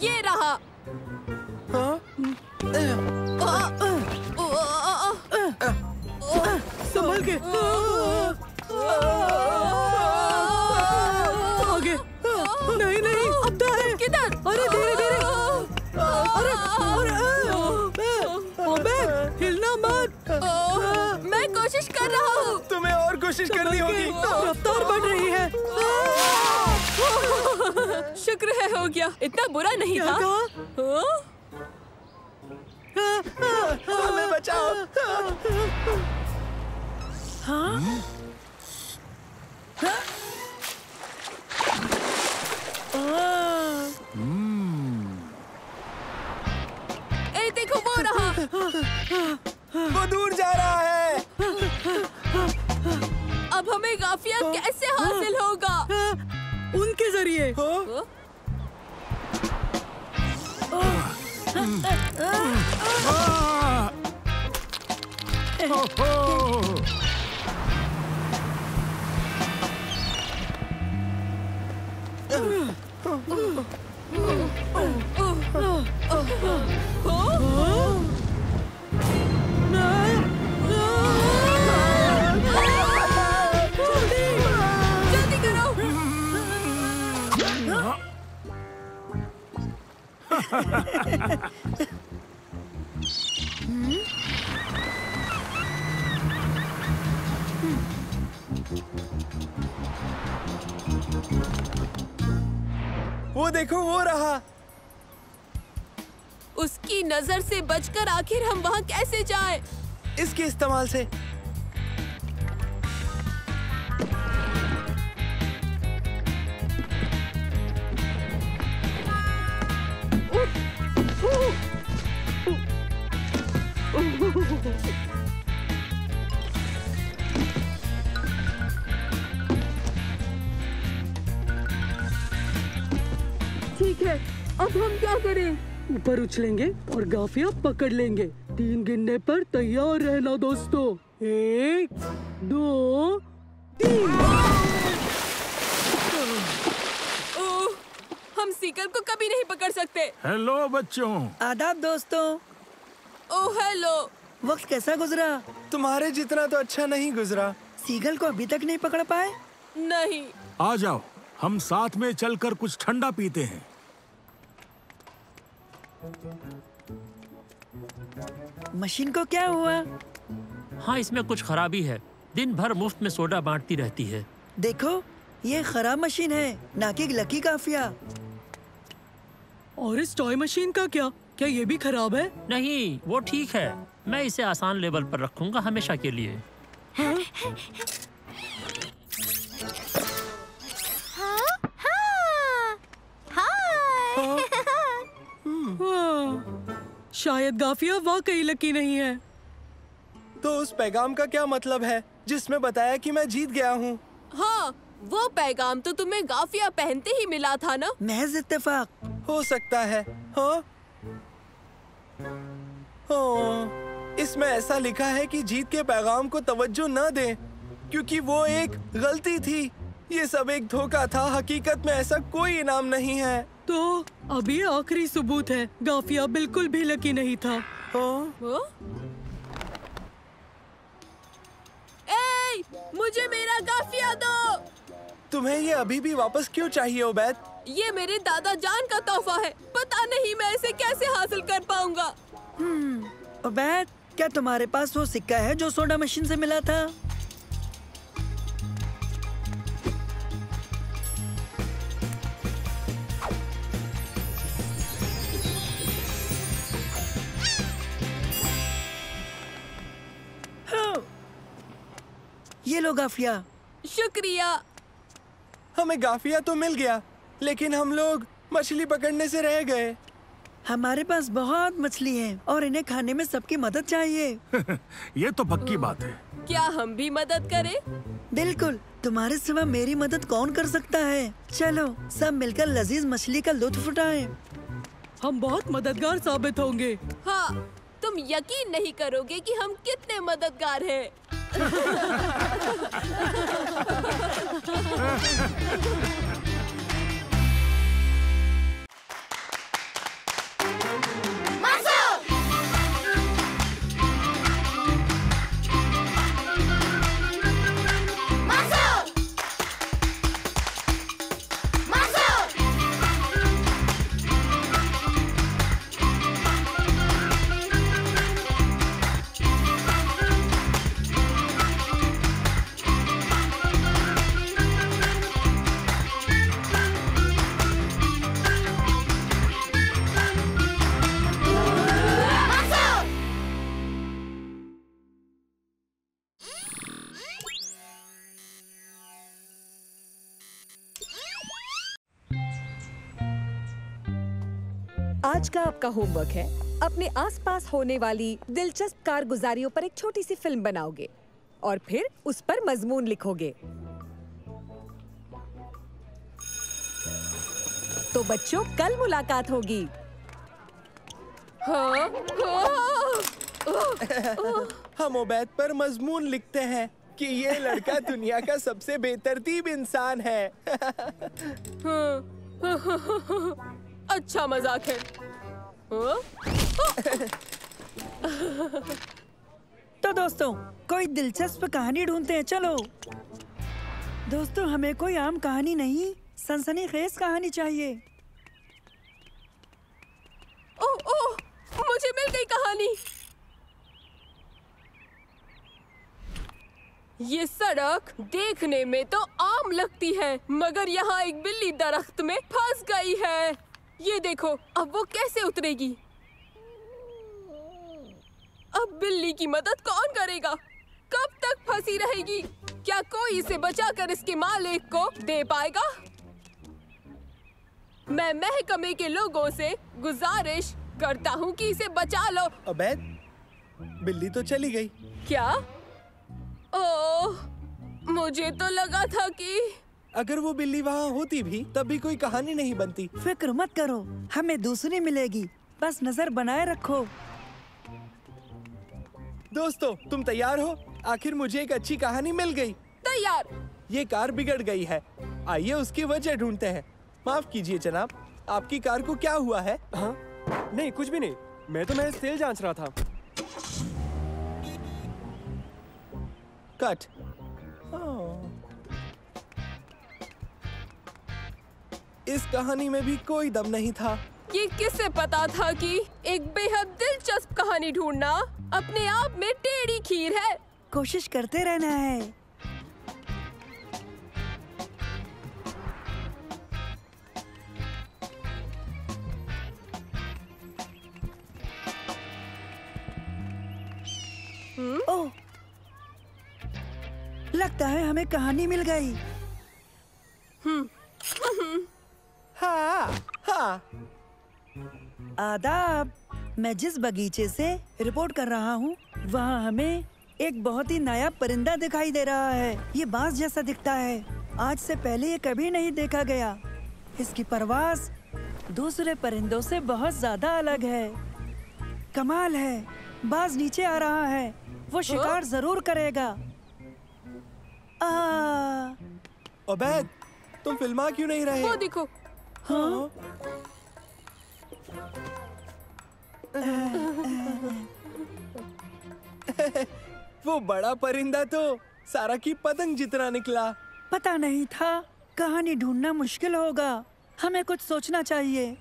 Speaker 3: ये रहा।
Speaker 9: संभल के। आगे। नहीं नहीं, अब तो है।
Speaker 3: किधर?
Speaker 9: अरे धीरे धीरे। अबे हिलना मत।
Speaker 3: मैं कोशिश कर रहा हूँ।
Speaker 2: तुम्हें और कोशिश करनी होगी।
Speaker 9: रफ्तार बढ़ रही है।
Speaker 3: शुक्र है हो गया, इतना बुरा नहीं था।
Speaker 2: हमें बचाओ।
Speaker 4: हाँ?
Speaker 3: ए देखो, वो रहा।
Speaker 2: वो दूर जा रहा है।
Speaker 3: अब हमें हमें गाफिया कैसे हासिल होगा?
Speaker 9: उनके जरिए।
Speaker 3: जल्दी करो।
Speaker 2: वो देखो, वो रहा।
Speaker 3: उसकी नजर से बचकर आखिर हम वहाँ कैसे जाएं?
Speaker 2: इसके इस्तेमाल से।
Speaker 9: ठीक है, अब हम क्या करें? ऊपर उछलेंगे और गाफिया पकड़ लेंगे। 3 गिनने पर तैयार रहना दोस्तों। 1, 2, 3।
Speaker 3: ओह, हम सीकल को कभी नहीं पकड़ सकते।
Speaker 13: हेलो बच्चों।
Speaker 4: आदाब दोस्तों।
Speaker 3: Oh hello.
Speaker 4: वक्त कैसा गुजरा?
Speaker 2: तुम्हारे जितना तो अच्छा नहीं गुजरा।
Speaker 4: सीगल को अभी तक नहीं पकड़ पाए?
Speaker 3: नहीं।
Speaker 13: आ जाओ, हम साथ में चलकर कुछ ठंडा पीते हैं।
Speaker 4: मशीन को क्या हुआ?
Speaker 14: हाँ, इसमें कुछ खराबी है। दिन भर मुफ्त में सोडा बांटती रहती है।
Speaker 4: देखो, ये खराब मशीन है, ना कि लकी गाफिया।
Speaker 9: और इस टॉय मशीन का क्या? क्या ये भी खराब है?
Speaker 14: नहीं, वो ठीक है। मैं इसे आसान लेवल पर रखूंगा हमेशा के लिए।
Speaker 3: हाँ?
Speaker 9: शायद गाफिया वाकई लकी नहीं है।
Speaker 2: तो उस पैगाम का क्या मतलब है जिसमें बताया कि मैं जीत गया हूँ?
Speaker 3: हाँ, वो पैगाम तो तुम्हें गाफिया पहनते ही मिला था ना?
Speaker 4: महज इत्तेफाक
Speaker 2: हो सकता है। हाँ? इसमें ऐसा लिखा है कि जीत के पैगाम को तवज्जो न दें, क्योंकि वो एक गलती थी। ये सब एक धोखा था। हकीकत में ऐसा कोई इनाम नहीं है।
Speaker 9: तो अब ये आखिरी सबूत है, गाफिया बिल्कुल भी लकी नहीं था।
Speaker 3: ए, मुझे मेरा गाफिया दो।
Speaker 2: तुम्हें ये अभी भी वापस क्यों चाहिए उबैद?
Speaker 3: ये मेरे दादा जान का तोहफा है। पता नहीं मैं इसे कैसे हासिल कर पाऊंगा।
Speaker 4: उबैद, क्या तुम्हारे पास वो सिक्का है जो सोडा मशीन से मिला था? ये लो गाफिया।
Speaker 3: शुक्रिया।
Speaker 2: हमें गाफिया तो मिल गया, लेकिन हम लोग मछली पकड़ने से रह गए।
Speaker 4: हमारे पास बहुत मछली है और इन्हें खाने में सबकी मदद चाहिए।
Speaker 13: ये तो पक्की बात है।
Speaker 3: क्या हम भी मदद करें?
Speaker 4: बिल्कुल, तुम्हारे सिवा मेरी मदद कौन कर सकता है। चलो सब मिलकर लजीज मछली का लुत्फ उठाएं।
Speaker 9: हम बहुत मददगार साबित होंगे।
Speaker 3: हाँ, तुम यकीन नहीं करोगे कि हम कितने मददगार हैं।
Speaker 1: आज का आपका होमवर्क है अपने आसपास होने वाली दिलचस्प कारगुजारियों पर एक छोटी सी फिल्म बनाओगे और फिर उस पर मजमून लिखोगे। तो बच्चों, कल मुलाकात होगी।
Speaker 3: हाँ?
Speaker 2: हम उबैद पर मजमून लिखते हैं कि ये लड़का दुनिया का सबसे बेतरतीब इंसान है।
Speaker 3: अच्छा मजाक है।
Speaker 4: तो दोस्तों, कोई दिलचस्प कहानी ढूंढते हैं। चलो दोस्तों, हमें कोई आम कहानी नहीं, सनसनीखेज कहानी चाहिए।
Speaker 3: ओह ओह, मुझे मिल गई कहानी। ये सड़क देखने में तो आम लगती है, मगर यहाँ एक बिल्ली दरख्त में फंस गई है। ये देखो, अब वो कैसे उतरेगी? अब बिल्ली की मदद कौन करेगा? कब तक फंसी रहेगी? क्या कोई इसे बचाकर इसके मालिक को दे पाएगा? मैं महकमे के लोगों से गुजारिश करता हूँ कि इसे बचा लो।
Speaker 2: उबैद, बिल्ली तो चली गई।
Speaker 3: क्या? ओह, मुझे तो लगा था कि
Speaker 2: अगर वो बिल्ली वहाँ होती भी तब भी कोई कहानी नहीं बनती।
Speaker 4: फिक्र मत करो, हमें दूसरी मिलेगी, बस नजर बनाए रखो।
Speaker 2: दोस्तों, तुम तैयार हो? आखिर मुझे एक अच्छी कहानी मिल गई।
Speaker 3: तैयार।
Speaker 2: ये कार बिगड़ गई है, आइए उसकी वजह ढूंढते हैं। माफ कीजिए जनाब, आपकी कार को क्या हुआ है?
Speaker 5: हाँ? नहीं, कुछ भी नहीं, मैं तो महज तेल जांच रहा था।
Speaker 2: कट। इस कहानी में भी कोई दम नहीं था।
Speaker 3: ये किसे पता था कि एक बेहद दिलचस्प कहानी ढूंढना अपने आप में टेढ़ी खीर है।
Speaker 4: कोशिश करते रहना है। ओह, लगता है हमें कहानी मिल गई।
Speaker 2: हाँ।
Speaker 4: आदाब, मैं जिस बगीचे से रिपोर्ट कर रहा हूँ वहाँ हमें एक बहुत ही नायाब परिंदा दिखाई दे रहा है। ये बांस जैसा दिखता है, आज से पहले ये कभी नहीं देखा गया। इसकी परवाज़ दूसरे परिंदों से बहुत ज्यादा अलग है। कमाल है, बाज नीचे आ रहा है, वो शिकार जरूर करेगा।
Speaker 2: उबैद, तुम फिल्मा क्यों नहीं रहे?
Speaker 3: वो देखो।
Speaker 4: हाँ?
Speaker 2: वो बड़ा परिंदा तो सारा की पतंग जितना निकला।
Speaker 4: पता नहीं था, कहानी ढूंढना मुश्किल होगा, हमें कुछ सोचना चाहिए।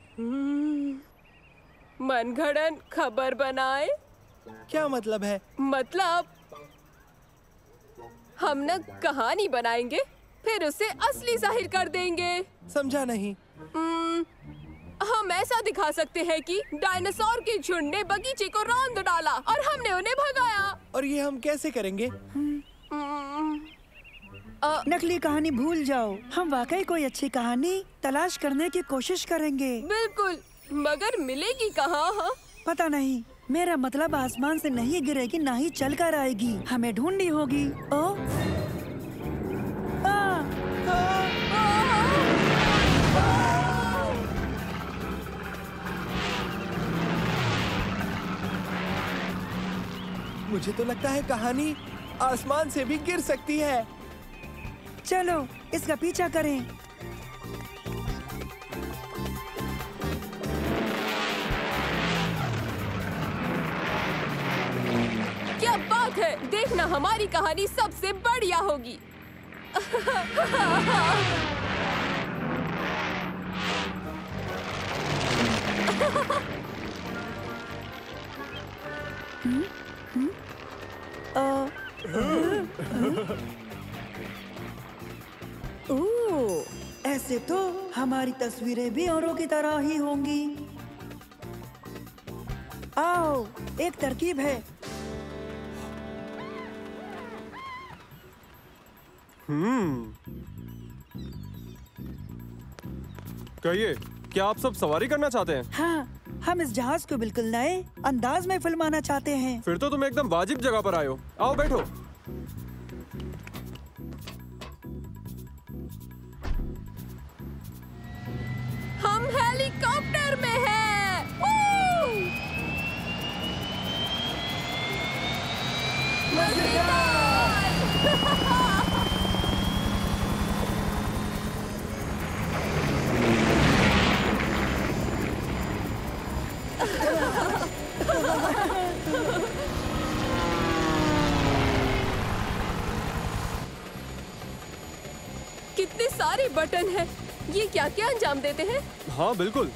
Speaker 3: मनगढ़ंत खबर बनाए?
Speaker 2: क्या मतलब है?
Speaker 3: मतलब हम न कहानी बनाएंगे, फिर उसे असली जाहिर कर देंगे।
Speaker 2: समझा नहीं।
Speaker 3: हम ऐसा दिखा सकते हैं कि डायनासोर के झुंड ने बगीचे को रौंद डाला और हमने उन्हें भगाया।
Speaker 2: और ये हम कैसे करेंगे?
Speaker 4: नकली कहानी भूल जाओ, हम वाकई कोई अच्छी कहानी तलाश करने की कोशिश करेंगे।
Speaker 3: बिल्कुल, मगर मिलेगी कहाँ? हाँ?
Speaker 4: पता नहीं, मेरा मतलब आसमान से नहीं गिरेगी, ना ही चल कर आएगी, हमें ढूंढनी होगी।
Speaker 2: मुझे तो लगता है कहानी आसमान से भी गिर सकती है।
Speaker 4: चलो इसका पीछा करें।
Speaker 3: क्या बात है, देखना हमारी कहानी सबसे बढ़िया होगी।
Speaker 4: ऐसे तो हमारी तस्वीरें भी औरों की तरह ही होंगी। आओ, एक तरकीब है।
Speaker 5: कहिए, क्या आप सब सवारी करना चाहते हैं?
Speaker 4: हाँ, हम इस जहाज को बिल्कुल नए अंदाज में फिल्माना चाहते हैं।
Speaker 5: फिर तो तुम एकदम वाजिब जगह पर आए हो। आओ बैठो।
Speaker 3: इतने सारे बटन हैं। ये क्या क्या अंजाम देते हैं?
Speaker 5: हाँ बिल्कुल,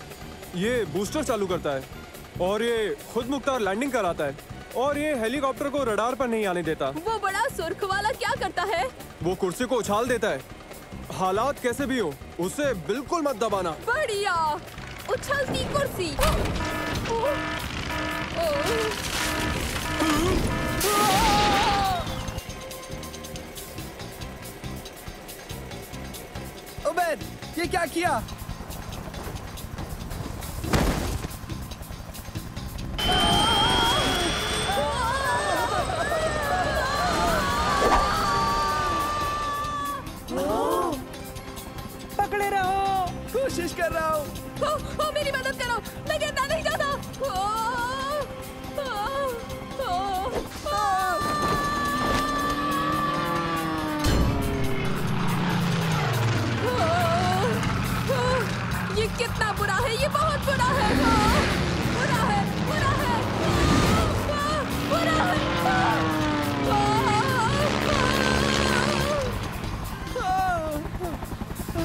Speaker 5: ये बूस्टर चालू करता है और ये खुद मुख्तार लैंडिंग कराता है और ये हेलीकॉप्टर को रडार पर नहीं आने देता।
Speaker 3: वो बड़ा सुर्ख वाला क्या करता है?
Speaker 5: वो कुर्सी को उछाल देता है। हालात कैसे भी हो, उसे बिल्कुल मत दबाना।
Speaker 3: बढ़िया, उछलती कुर्सी।
Speaker 2: उबैद, ये क्या किया?
Speaker 4: पकड़े रहो।
Speaker 2: कोशिश कर रहा हूँ।
Speaker 3: मेरी मदद करो, मैं गिरना नहीं चाहता। ये कितना बुरा है, ये बहुत बुरा है। बुरा है, बुरा है, बुरा है।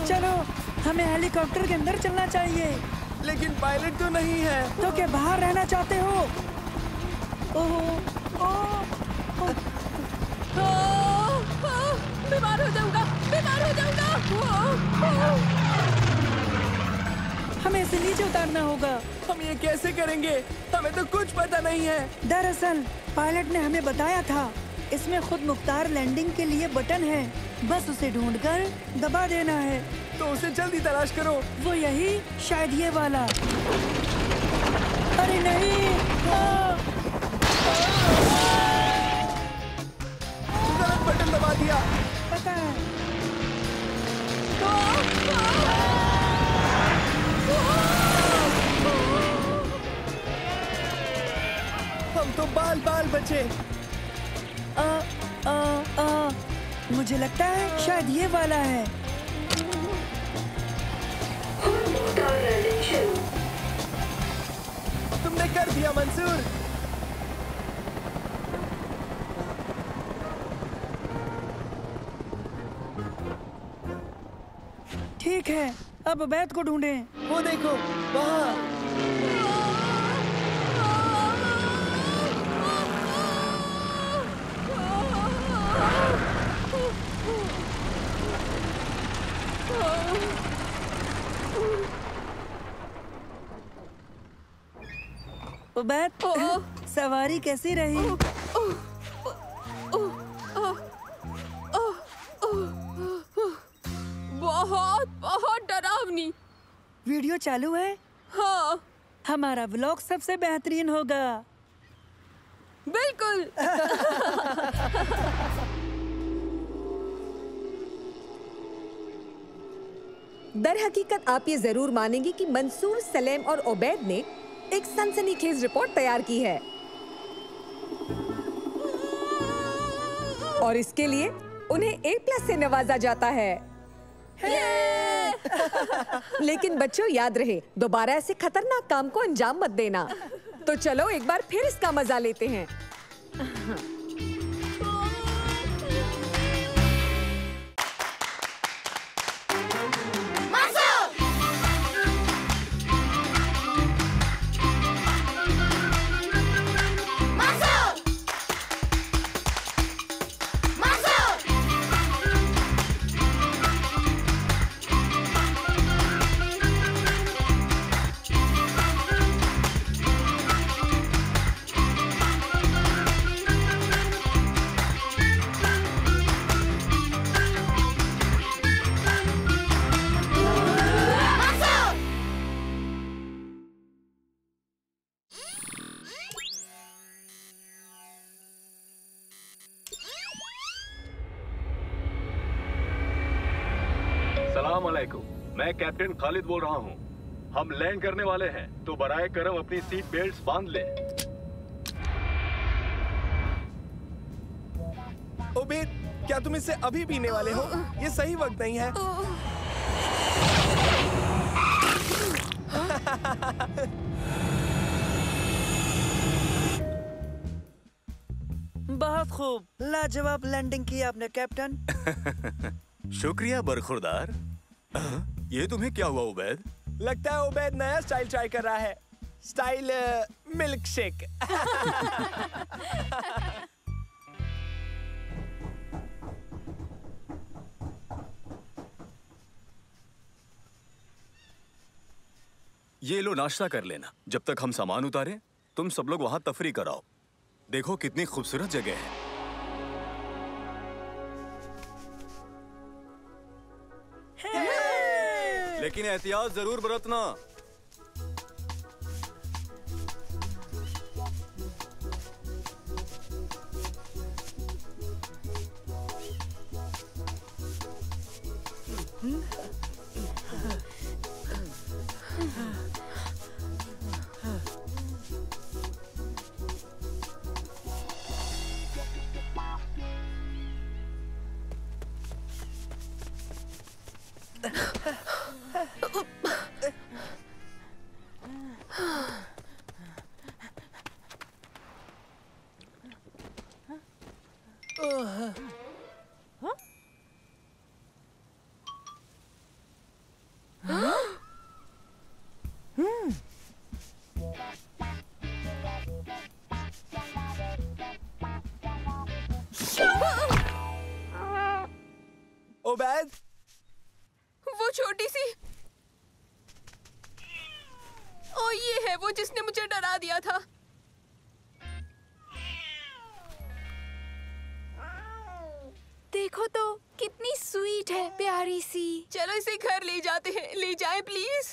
Speaker 4: चलो, हमें हेलीकॉप्टर के अंदर चलना चाहिए।
Speaker 2: लेकिन पायलट तो नहीं है।
Speaker 4: तो क्या बाहर रहना चाहते हो?
Speaker 3: बीमार हो जाऊंगा, बीमार हो जाऊंगा।
Speaker 4: हमें इसे नीचे उतारना होगा।
Speaker 2: हम ये कैसे करेंगे? हमें तो कुछ पता नहीं है।
Speaker 4: दरअसल पायलट ने हमें बताया था, इसमें खुद मुख्तार लैंडिंग के लिए बटन है, बस उसे ढूंढकर दबा देना है।
Speaker 2: तो उसे जल्दी तलाश करो।
Speaker 4: वो यही, शायद ये वाला। अरे नहीं,
Speaker 2: गलत बटन दबा दिया।
Speaker 4: पता है।
Speaker 2: हम तो बाल बाल बचे।
Speaker 4: मुझे लगता है शायद ये वाला है।
Speaker 2: तुमने कर दिया मंसूर।
Speaker 4: ठीक है, अब उबैद को ढूंढें।
Speaker 2: वो देखो वहाँ।
Speaker 4: उबैद, सवारी कैसी रही?
Speaker 3: बहुत बहुत डरावनी।
Speaker 4: वीडियो चालू है?
Speaker 3: हाँ।
Speaker 4: हमारा व्लॉग सबसे बेहतरीन होगा।
Speaker 3: बिल्कुल।
Speaker 1: दर हकीकत आप ये जरूर मानेंगे कि मंसूर, सलेम और उबैद ने एक सनसनीखेज रिपोर्ट तैयार की है और इसके लिए उन्हें A+ से नवाजा जाता है। लेकिन बच्चों, याद रहे, दोबारा ऐसे खतरनाक काम को अंजाम मत देना। तो चलो एक बार फिर इसका मजा लेते हैं।
Speaker 6: सलाम अलैकुम, मैं कैप्टन खालिद बोल रहा हूँ। हम लैंड करने वाले हैं, तो बराए करम अपनी सीट बेल्ट्स बांध लें।
Speaker 2: उबैद, क्या तुम इससे अभी पीने वाले हो? ये सही वक्त नहीं है।
Speaker 4: बहुत खूब, लाजवाब लैंडिंग की आपने कैप्टन।
Speaker 7: शुक्रिया बरखुरदार। ये तुम्हें क्या हुआ उबैद?
Speaker 2: लगता है उबैद नया स्टाइल ट्राई कर रहा है। Style milk shake.
Speaker 7: ये लो नाश्ता कर लेना। जब तक हम सामान उतारें तुम सब लोग वहां तफरी कराओ। देखो कितनी खूबसूरत जगह है। लेकिन एहतियात जरूर बरतना।
Speaker 2: उबैद,
Speaker 3: वो छोटी सी। ओ ये है वो जिसने मुझे डरा दिया था।
Speaker 8: देखो तो कितनी स्वीट है, प्यारी सी।
Speaker 3: चलो इसे घर ले जाते हैं। ले जाएं प्लीज।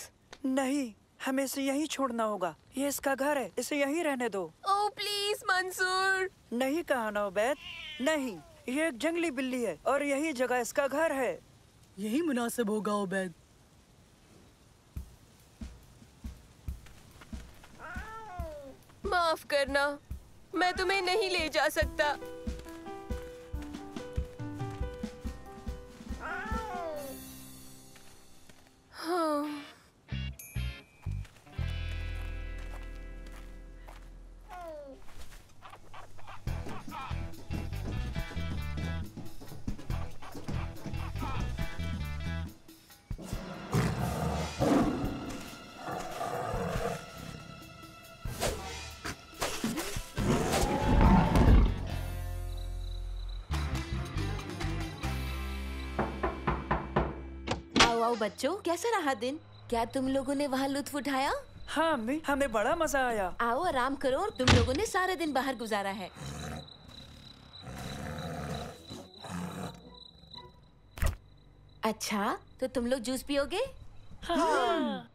Speaker 4: नहीं, हमें इसे यहीं छोड़ना होगा। ये इसका घर है, इसे यहीं रहने दो।
Speaker 3: ओ प्लीज मंसूर।
Speaker 4: नहीं कहा ना उबैद, नहीं। ये एक जंगली बिल्ली है और यही जगह इसका घर है।
Speaker 9: यही मुनासिब होगा उबैद।
Speaker 3: माफ करना, मैं तुम्हें नहीं ले जा सकता। हाँ।
Speaker 8: आओ बच्चों, कैसा रहा दिन? क्या तुम लोगों ने वहाँ लुत्फ उठाया?
Speaker 4: हाँ अम्मी, हमें बड़ा मजा आया।
Speaker 8: आओ आराम करो। तुम लोगों ने सारा दिन बाहर गुजारा है। अच्छा, तो तुम लोग जूस पियोगे?
Speaker 4: हाँ।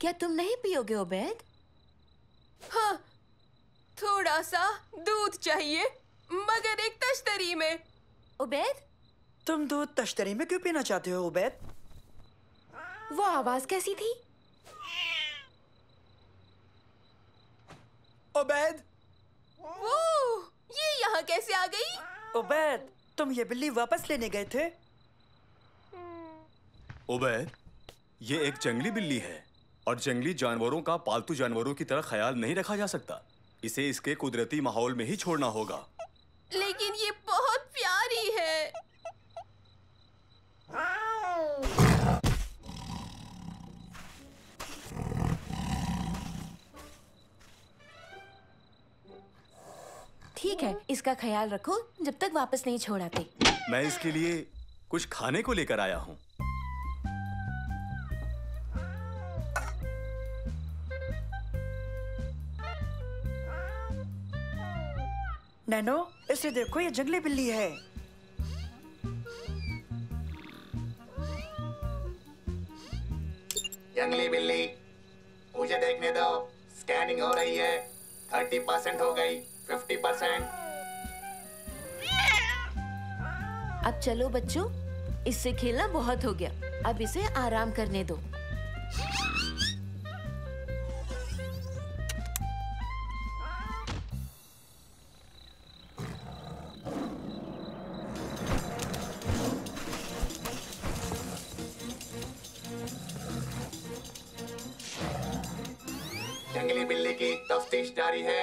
Speaker 8: क्या तुम नहीं पियोगे उबैद?
Speaker 3: हाँ, थोड़ा सा दूध चाहिए, मगर एक तश्तरी में।
Speaker 8: उबैद,
Speaker 4: तुम दूध तश्तरी में क्यों पीना चाहते हो उबैद?
Speaker 8: वो आवाज कैसी थी?
Speaker 2: उबैद,
Speaker 3: वो ये यहाँ कैसे आ गई?
Speaker 4: उबैद, तुम ये बिल्ली वापस लेने गए थे?
Speaker 7: उबैद, ये एक जंगली बिल्ली है और जंगली जानवरों का पालतू जानवरों की तरह ख्याल नहीं रखा जा सकता। इसे इसके कुदरती माहौल में ही छोड़ना होगा।
Speaker 3: लेकिन ये बहुत प्यारी है।
Speaker 8: ठीक है, इसका ख्याल रखो जब तक वापस नहीं छोड़ आते।
Speaker 7: मैं इसके लिए कुछ खाने को लेकर आया हूँ।
Speaker 4: नैनो, इसे देखो, ये जंगली बिल्ली है।
Speaker 10: जंगली बिल्ली, मुझे देखने दो। स्कैनिंग हो रही है। 30% हो गई, 50%।
Speaker 8: अब चलो बच्चों, इससे खेलना बहुत हो गया। अब इसे आराम करने दो।
Speaker 10: जंगली बिल्ली की तफ्तीश जारी है।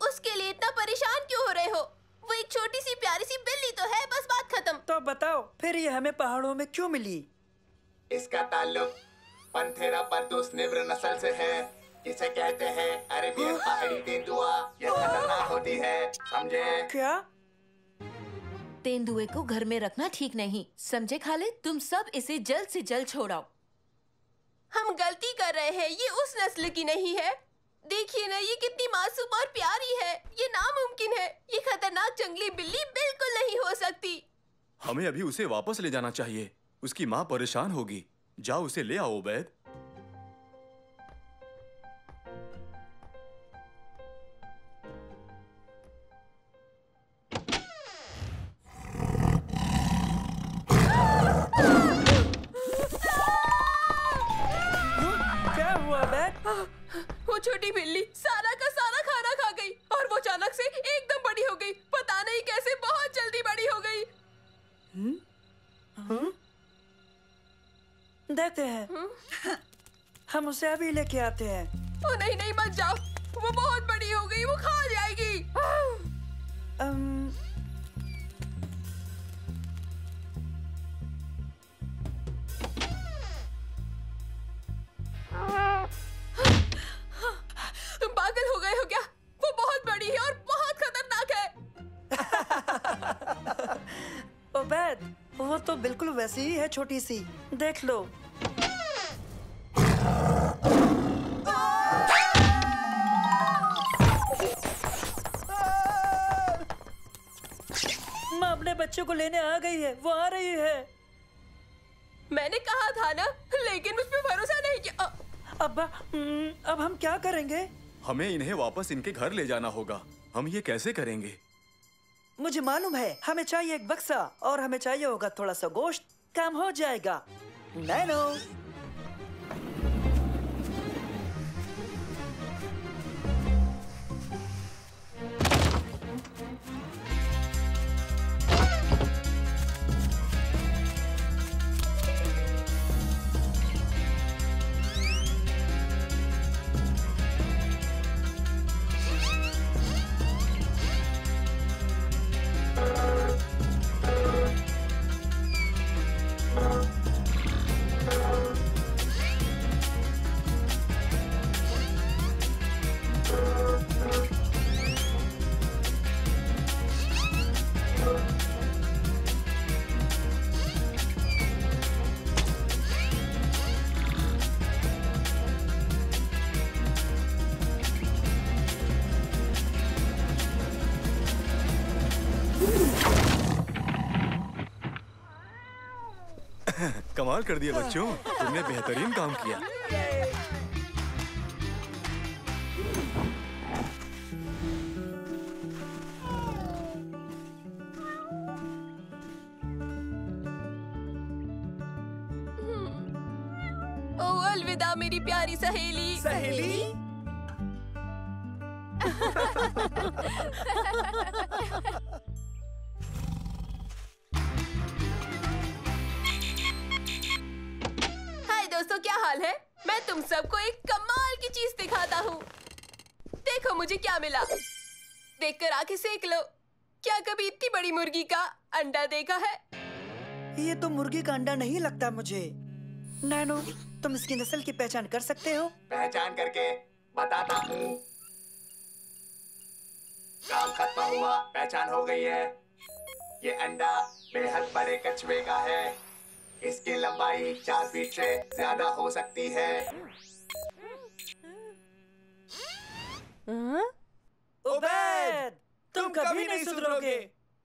Speaker 3: उसके लिए इतना परेशान क्यों हो रहे हो? वो एक छोटी सी प्यारी सी बिल्ली तो है, बस बात खत्म।
Speaker 4: तो बताओ फिर ये हमें पहाड़ों में क्यों मिली?
Speaker 10: इसका ताल्लुक पंथेरा परदूस निम्र नस्ल से है, जिसे कहते हैं अरेबियन पहाड़ी तेंदुआ। ये खतरनाक होती है, समझे?
Speaker 4: क्या?
Speaker 8: तेंदुए को घर में रखना ठीक नहीं, समझे खालिद? तुम सब इसे जल्द से जल्द छोड़ाओ।
Speaker 3: हम गलती कर रहे हैं, ये उस नस्ल की नहीं है। देखिए ना, ये कितनी मासूम और प्यारी है। ये नामुमकिन है, ये खतरनाक जंगली बिल्ली बिल्कुल नहीं हो सकती।
Speaker 7: हमें अभी उसे वापस ले जाना चाहिए, उसकी माँ परेशान होगी। जाओ उसे ले आओ उबैद।
Speaker 4: क्या हुआ बैग?
Speaker 3: वो छोटी बिल्ली सारा का सारा खाना खा गई और वो अचानक से एकदम बड़ी हो गई। पता नहीं कैसे, बहुत जल्दी बड़ी हो गई।
Speaker 4: देखते हैं। हम उसे अभी लेके आते हैं।
Speaker 3: ओ नहीं नहीं, मत जाओ, वो बहुत बड़ी हो गई, वो खा जाएगी। तुम पागल हो गए हो क्या? वो बहुत बड़ी है और बहुत खतरनाक है।
Speaker 4: उबैद, वो तो बिल्कुल वैसी ही है, छोटी सी। देख लो। माँ अपने बच्चों को लेने आ गई है, वो आ रही है।
Speaker 3: मैंने कहा था ना, लेकिन मुझ पे भरोसा नहीं किया।
Speaker 4: अब हम क्या करेंगे?
Speaker 7: हमें इन्हें वापस इनके घर ले जाना होगा। हम ये कैसे करेंगे?
Speaker 4: मुझे मालूम है, हमें चाहिए एक बक्सा और हमें चाहिए होगा थोड़ा सा गोश्त। काम हो जाएगा। नैनो।
Speaker 7: कमाल कर दिया बच्चों, तुमने बेहतरीन काम किया।
Speaker 3: ओ अलविदा मेरी प्यारी सहेली।
Speaker 2: सहेली?
Speaker 3: दोस्तों क्या हाल है? मैं तुम सबको एक कमाल की चीज दिखाता हूँ। देखो मुझे क्या मिला। देखकर आंखें सेक लो। क्या कभी इतनी बड़ी मुर्गी का अंडा देखा है?
Speaker 4: ये तो मुर्गी का अंडा नहीं लगता मुझे। नैनो, तुम इसकी नस्ल की पहचान कर सकते हो?
Speaker 10: पहचान करके बताता हूँ। काम खत्म हुआ, पहचान हो गई है। ये अंडा बेहद बड़े कछुए का है। इसकी लंबाई 4 फीट से ज्यादा हो सकती है।
Speaker 4: उबैद, तुम कभी नहीं सुधरोगे।